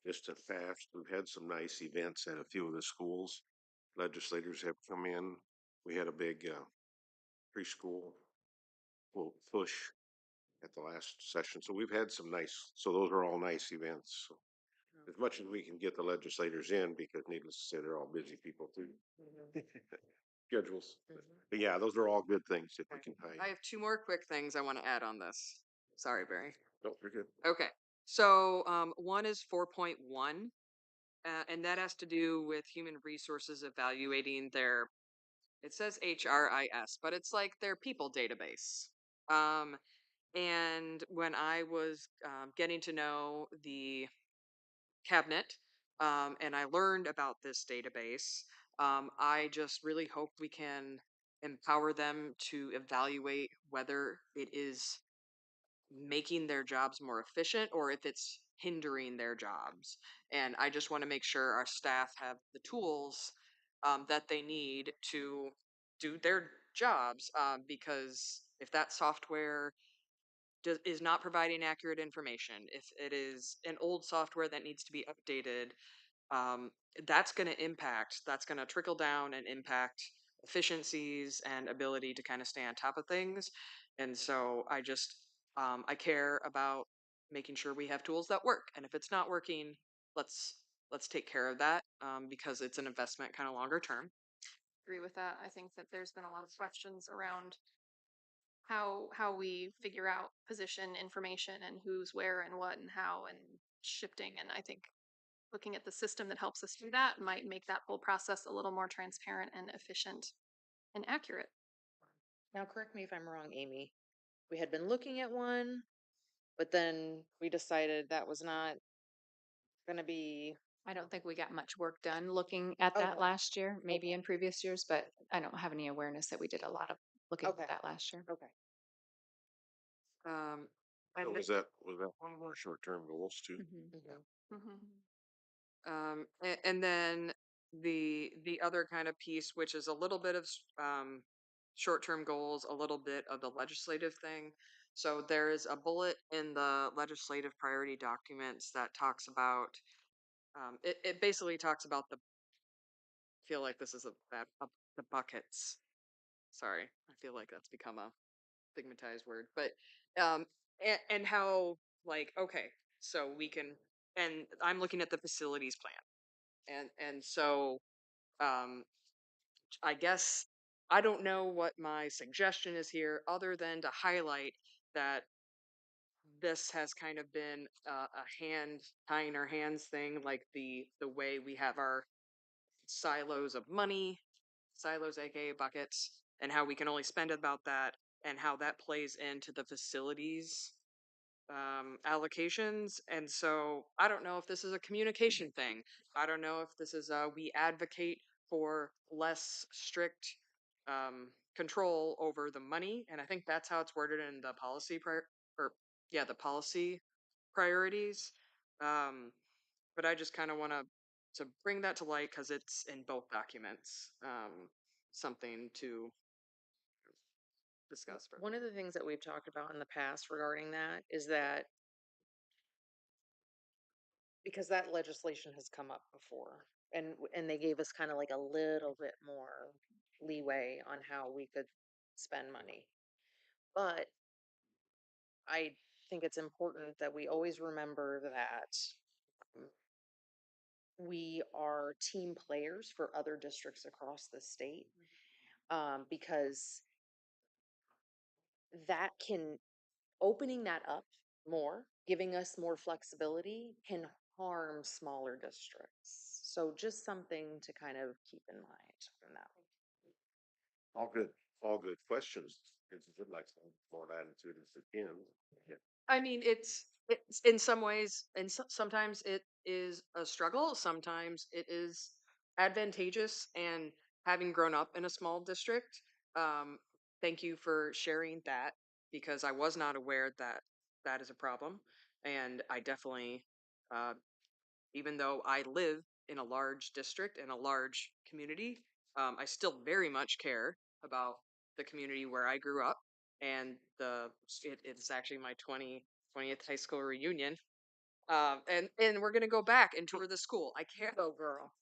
distant past, we've had some nice events at a few of the schools. Legislators have come in. We had a big preschool quote push at the last session. So we've had some so those are all nice events. So as much as we can get the legislators in, because needless to say, they're all busy people too. Schedules. But yeah, those are all good things if we can I have two more quick things I want to add on this. Sorry, Barry. Don't forget. Okay. So one is 4.1, and that has to do with human resources evaluating their, it says HRIS, but it's like their people database. And when I was getting to know the cabinet and I learned about this database, I just really hope we can empower them to evaluate whether it is making their jobs more efficient or if it's hindering their jobs. And I just want to make sure our staff have the tools that they need to do their jobs, because if that software is not providing accurate information, if it is an old software that needs to be updated, um, that's going to trickle down and impact efficiencies and ability to kind of stay on top of things. And so I care about making sure we have tools that work. And if it's not working, let's let's take care of that, because it's an investment kind of longer term. Agree with that. I think that there's been a lot of questions around how we figure out position information and who's where and what and how and shifting. And I think looking at the system that helps us do that might make that whole process a little more transparent and efficient and accurate. Now, correct me if I'm wrong, Amy. We had been looking at one, but then we decided that was not going to be. I don't think we got much work done looking at that Okay. last year, maybe Okay. in previous years, but I don't have any awareness that we did a lot of looking Okay. at that last year. Okay. Um, So and was that one of our short-term goals too? Mhm. Mhm. Mhm. and then the other kind of piece, which is a little bit of short-term goals, a little bit of the legislative thing. So there is a bullet in the legislative priority documents that talks about, it basically talks about I feel like this is the buckets. Sorry, I feel like that's become a stigmatized word, but and how, like, okay, so we can, and I'm looking at the facilities plan. And so, um, I guess I don't know what my suggestion is here, other than to highlight that this has kind of been a hand tying our hands thing, like the way we have our silos of money, silos aka buckets, and how we can only spend about that, and how that plays into the facilities allocations. And so I don't know if this is a communication thing. I don't know if this is we advocate for less strict control over the money, and I think that's how it's worded in the policy or yeah, the policy priorities. Um, but I just kind of want to bring that to light because it's in both documents. Something to discuss further. One of the things that we've talked about in the past regarding that is that because that legislation has come up before and they gave us kind of like a little bit more leeway on how we could spend money. But I think it's important that we always remember that we are team players for other districts across the state, because that can opening that up more, giving us more flexibility can harm smaller districts. So just something to kind of keep in mind from that. All good questions. It's a good like some more latitude as it can. Yeah. I mean, it's in some ways, and sometimes it is a struggle. Sometimes it is advantageous. And having grown up in a small district, um, thank you for sharing that, because I was not aware that that is a problem. And I definitely, uh, even though I live in a large district and a large community, I still very much care about the community where I grew up. And it's actually my 20th high school reunion. And we're gonna go back and tour the school. I care. Go girl.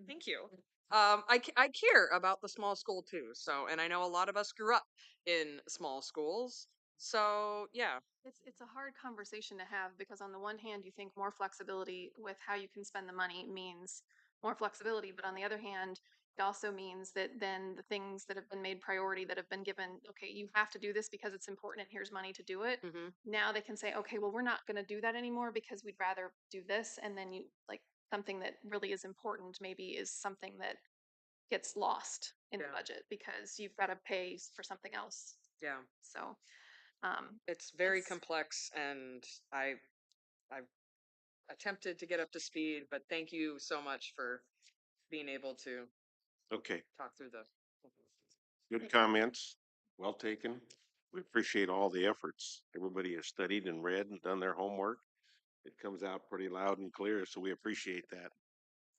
Thank you. I care about the small school too. So, and I know a lot of us grew up in small schools. So yeah. It's a hard conversation to have because on the one hand, you think more flexibility with how you can spend the money means more flexibility, but on the other hand, it also means that then the things that have been made priority that have been given, okay, you have to do this because it's important and here's money to do it. Hmm. Now they can say, okay, well, we're not going to do that anymore because we'd rather do this. And then you like something that really is important maybe is something that gets lost in the Yeah. budget because you've got to pay for something else. Yeah. So It's very it's complex, and I've attempted to get up to speed, but thank you so much for being able to Okay, talk through the. good comments. Well taken. We appreciate all the efforts. Everybody has studied and read and done their homework. It comes out pretty loud and clear, so we appreciate that.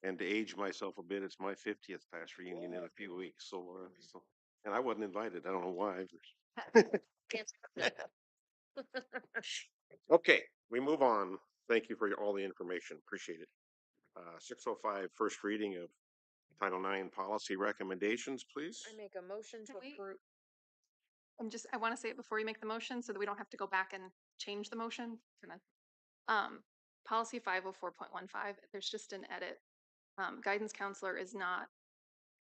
And to age myself a bit, it's my 50th class reunion in a few weeks. So and I wasn't invited. I don't know why. Okay, we move on. Thank you for all the information. Appreciate it. 605, first reading of Title IX policy recommendations, please. I make a motion to Can we- approve. I want to say it before you make the motion so that we don't have to go back and change the motion. Can policy 504.15, there's just an edit. Guidance counselor is not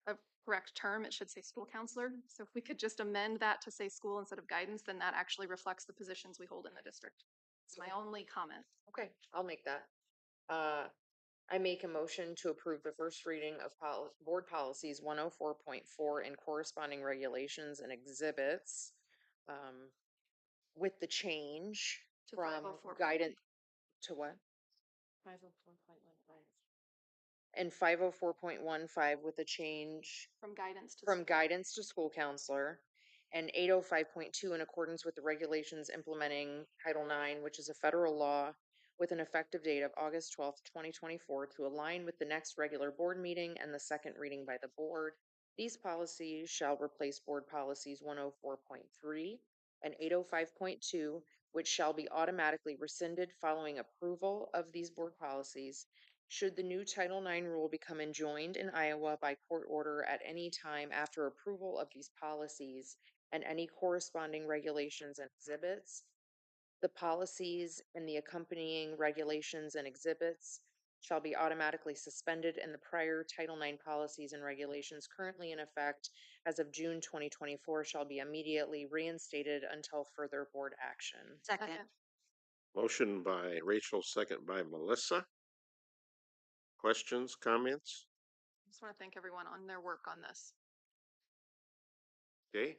a correct term. It should say school counselor. So if we could just amend that to say school instead of guidance, then that actually reflects the positions we hold in the district. It's my only comment. Okay, I'll make that. I make a motion to approve the first reading of board policies 104.4 and corresponding regulations and exhibits, with the change To from 504.15. guidance to what? 504.15. And 504.15 with a change From guidance to from school. guidance to school counselor, and 805.2 in accordance with the regulations implementing Title IX, which is a federal law with an effective date of August 12th, 2024, to align with the next regular board meeting and the second reading by the board. These policies shall replace board policies 104.3 and 805.2, which shall be automatically rescinded following approval of these board policies. Should the new Title IX rule become enjoined in Iowa by court order at any time after approval of these policies and any corresponding regulations and exhibits, the policies and the accompanying regulations and exhibits shall be automatically suspended, and the prior Title IX policies and regulations currently in effect as of June 2024 shall be immediately reinstated until further board action. Second. Motion by Rachel, second by Melissa. Questions, comments? Just want to thank everyone on their work on this. Okay.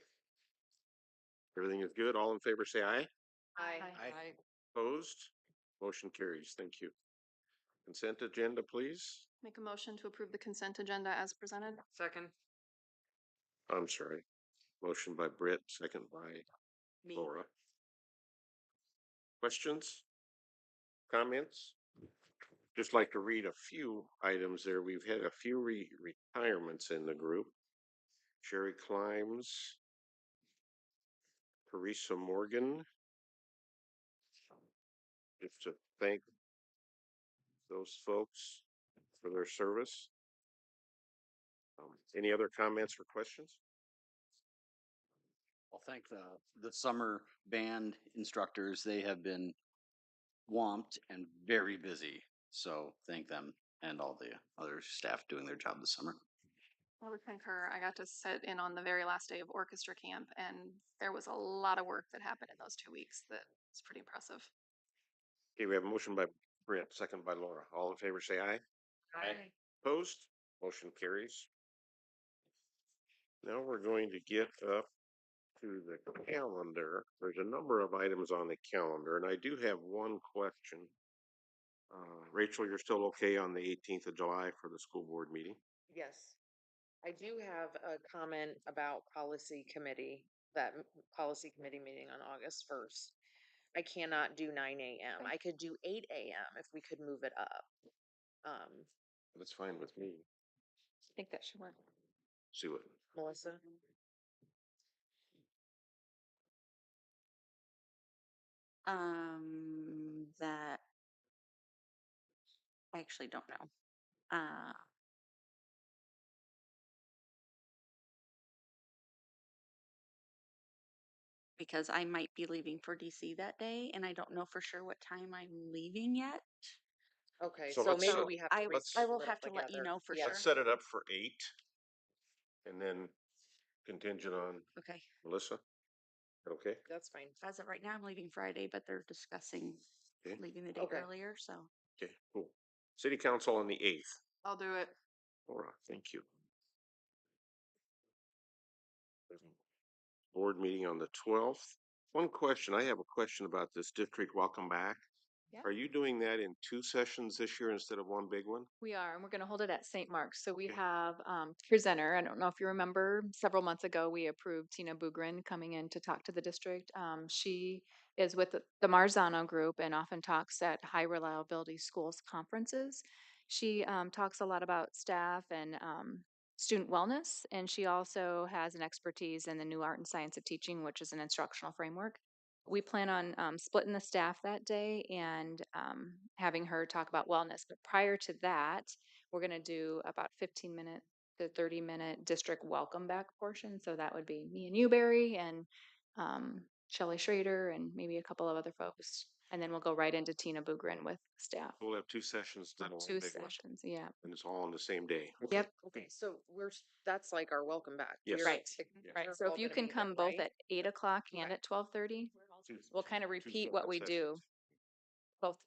Everything is good. All in favor, say aye. Aye. I Opposed? Motion carries. Thank you. Consent agenda, please. Make a motion to approve the consent agenda as presented. second. I'm sorry. Motion by Britt, second by Me. Laura. Questions? Comments? Just like to read a few items there. We've had a few retirements in the group. Sherry Climbs, Teresa Morgan. Just to thank those folks for their service. Any other comments or questions? I'll thank the summer band instructors. They have been swamped and very busy. So thank them and all the other staff doing their job this summer. I would concur. I got to sit in on the very last day of orchestra camp, and there was a lot of work that happened in those 2 weeks that was pretty impressive. Okay, we have a motion by Britt, second by Laura. All in favor, say aye. Aye. Opposed? Motion carries. Now we're going to get up to the calendar. There's a number of items on the calendar, and I do have one question. Rachel, you're still okay on the 18th of July for the school board meeting? Yes. I do have a comment about policy committee, policy committee meeting on August 1st. I cannot do 9 a.m. I could do 8 a.m. if we could move it up. That's fine with me. I think that should work. See what? Melissa? That I actually don't know. Because I might be leaving for DC that day, and I don't know for sure what time I'm leaving yet. Okay, So so let's maybe set- we have I to let's- I will split have up to let you together. know for Yeah. sure. Let's set it up for 8 and then contingent on Okay. Melissa. Okay. That's fine. As of right now, I'm leaving Friday, but they're discussing Okay. leaving the day Okay. earlier. So Okay, cool. City council on the 8th. I'll do it. Laura, thank you. Board meeting on the 12th. One question, I have a question about this district welcome back. Yeah. Are you doing that in 2 sessions this year instead of one big one? We are, and we're going to hold it at St. Mark's. So we Okay. have presenter. I don't know if you remember, several months ago we approved Tina Bugrin coming in to talk to the district. She is with the Marzano group and often talks at high reliability schools conferences. She talks a lot about staff and student wellness, and she also has an expertise in the new art and science of teaching, which is an instructional framework. We plan on splitting the staff that day and having her talk about wellness. But prior to that, we're going to do about 15-minute to 30-minute district welcome back portion. So that would be me and you, Barry, and Shelley Schrader, and maybe a couple of other folks. And then we'll go right into Tina Bugrin with staff. We'll have 2 sessions instead of one 2 big one. sessions, yeah. And it's all on the same day. Yep. Okay, so that's like our welcome back. Yes. Right. Yeah. Right. We're So all if you gonna can be there, come both right? at 8 o'clock and Okay. at 12:30, we'll kind of Two repeat what we separate do sessions. both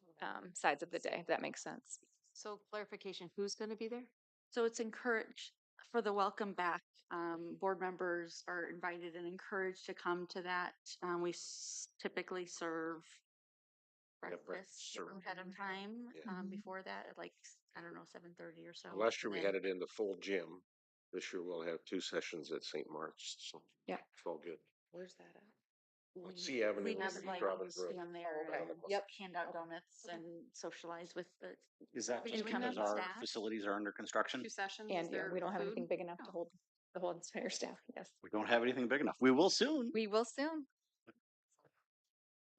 sides of the day, if that makes sense. So clarification, who's going to be there? so it's encouraged for the welcome back. Board members are invited and encouraged to come to that. We typically serve breakfast breakfast ahead of time. Yeah. Before that, at like I don't know 7:30 or so. Last year we and had then- it in the full gym. This year we'll have 2 sessions at St. Mark's, so Yeah. it's all good. Where's that at? On C Avenue. We and just like Strawberry Grove. stand there Okay. and Yep. hand out donuts and socialize with the Is that just incoming because our staff. facilities are under construction? 2 sessions. And Is yeah, there we don't have food? anything big enough to hold the whole entire staff. Yes. We don't have anything big enough. We will soon. We will soon.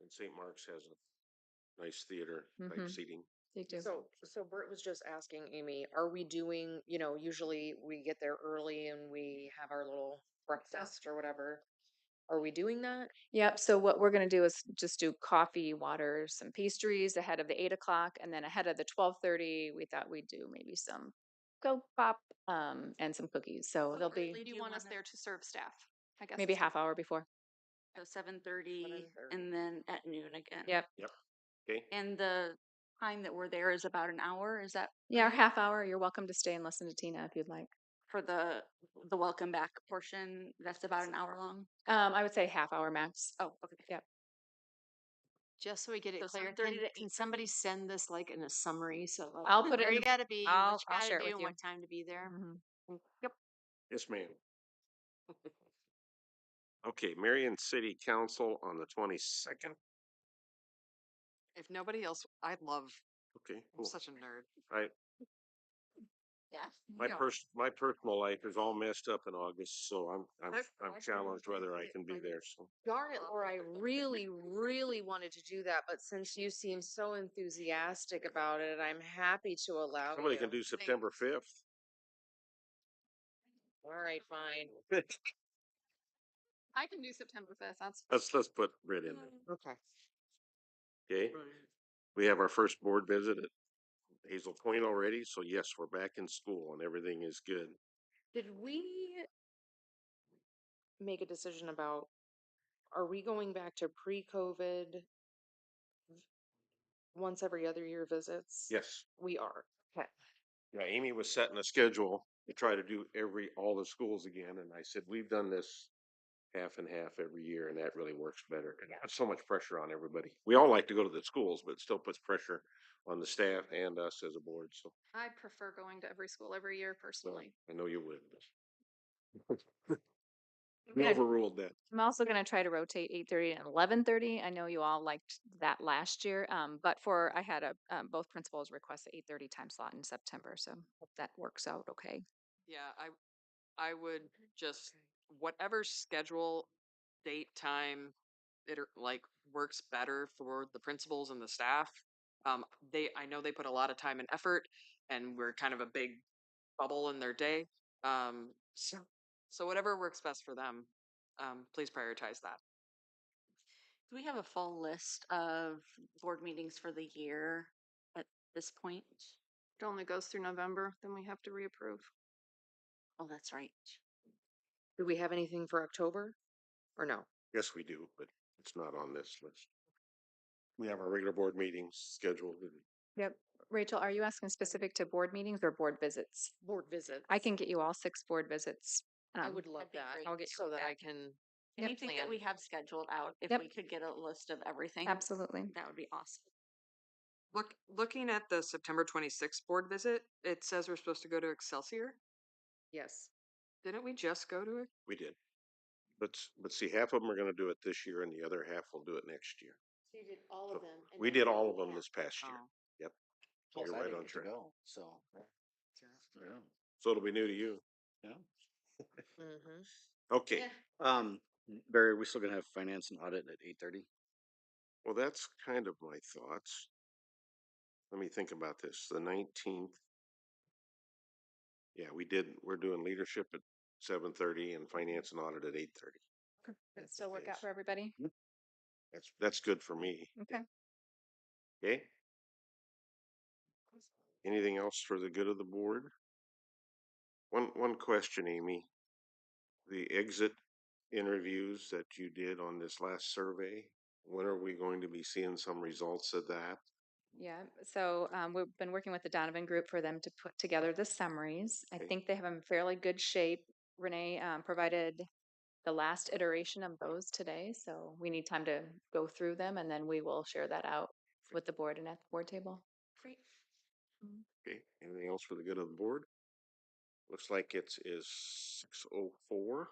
And St. Mark's has a nice theater type Mhm. seating. They do. So Bert was just asking Amy, are we doing, usually we get there early and we have our little breakfast or whatever. Are we doing that? Yep, so what we're gonna do is just do coffee, water, some pastries ahead of the 8 o'clock, and then ahead of the 12:30, we thought we'd do maybe some Coke Pop, and some cookies, so What there'll early be Do you want us there to serve staff? I guess. maybe is the- half hour before. So 7:30 7:30. and then at noon again. Yep, Okay, And the time that we're there is about an hour, is that yeah, right? half hour, you're welcome to stay and listen to Tina if you'd like. For the welcome back portion, that's about an hour long? I would say half hour max. Oh, okay. Yep. Just so we get it So clear, 7:30 to can somebody send this like in a summary? So like, I'll put it where in you the- gotta be, what I'll you gotta share it do, with and you. what time to be there. Mhm. Yep. yes, ma'am. Okay, Marion City Council on the 22nd. If nobody else, I'd love, Okay, I'm cool. such a nerd. I, Yeah. my personal life is all messed up in August, so I'm I challenged probably whether I did can be find- there, so. Darn it, Laura, I really, really wanted to do that, but since you seem so enthusiastic about it, I'm happy to allow Somebody you. can do September 5th. All right, fine. I can do September 5th. That's Let's put Britt in there, Okay. okay? We have our first board visit at Hazel Point already, so yes, we're back in school and everything is good. Did we make a decision about, are we going back to pre-COVID once every other year visits? Yes, We are. Okay. yeah, Amy was setting a schedule to try to do all the schools again, and I said, we've done this half and half every year, and that really works better. And that's so much pressure on everybody. We all like to go to the schools, but it still puts pressure on the staff and us as a board, so. I prefer going to every school every year Well, personally. I know you would. I'm We gonna- overruled that. I'm also gonna try to rotate 8:30 and 11:30. I know you all liked that last year, but I had both principals request the 8:30 time slot in September, so hope that works out okay. Yeah, I would just, whatever schedule, date, time, like works better for the principals and the staff. I know they put a lot of time and effort, and we're kind of a big bubble in their day. So whatever works best for them, please prioritize that. Do we have a full list of board meetings for the year at this point? It only goes through November, then we have to reapprove. Oh, that's right. Do we have anything for October or no? Yes, we do, but it's not on this list. We have our regular board meetings scheduled. Yep. Rachel, are you asking specific to board meetings or board visits? Board visits. I can get you all 6 board visits. I would love That'd be that great. I'll get so that Yeah. I can. Anything that plan. we have scheduled out, if Yep. we could get a list of everything, Absolutely. that would be awesome. Looking at the September 26th board visit, it says we're supposed to go to Excelsior. Yes. Didn't we just go to it? We did. But see, half of them are gonna do it this year and the other half will do it next year. So you did all So of them. and we then did you all of them have- this past year. Oh. Yep. Plus, You're I right didn't on get to track. go, so. Yeah. So it'll be new to you. Yeah. Mm-hmm. Okay, Yeah. Barry, we still gonna have finance and audit at 8:30? well, that's kind of my thoughts. Let me think about this. The 19th. Yeah, we're doing leadership at 7:30 and finance and audit at 8:30. Does it still work out for everybody? That's good for me. Okay. Okay? Anything else for the good of the board? One question, Amy. The exit interviews that you did on this last survey, when are we going to be seeing some results of that? Yeah, so we've been working with the Donovan Group for them to put together the summaries. I Okay. think they have them in fairly good shape. Renee provided the last iteration of those today, so we need time to go through them and then we will share that out with the board and at the board table. Great. Okay, anything else for the good of the board? Looks like it is 6:04.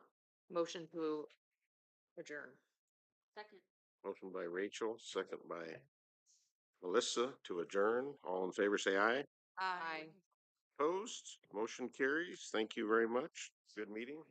Motion to adjourn. Second. Motion by Rachel, second by Melissa to adjourn. All in favor, say aye. Aye. Opposed? Motion carries. Thank you very much. Good meeting.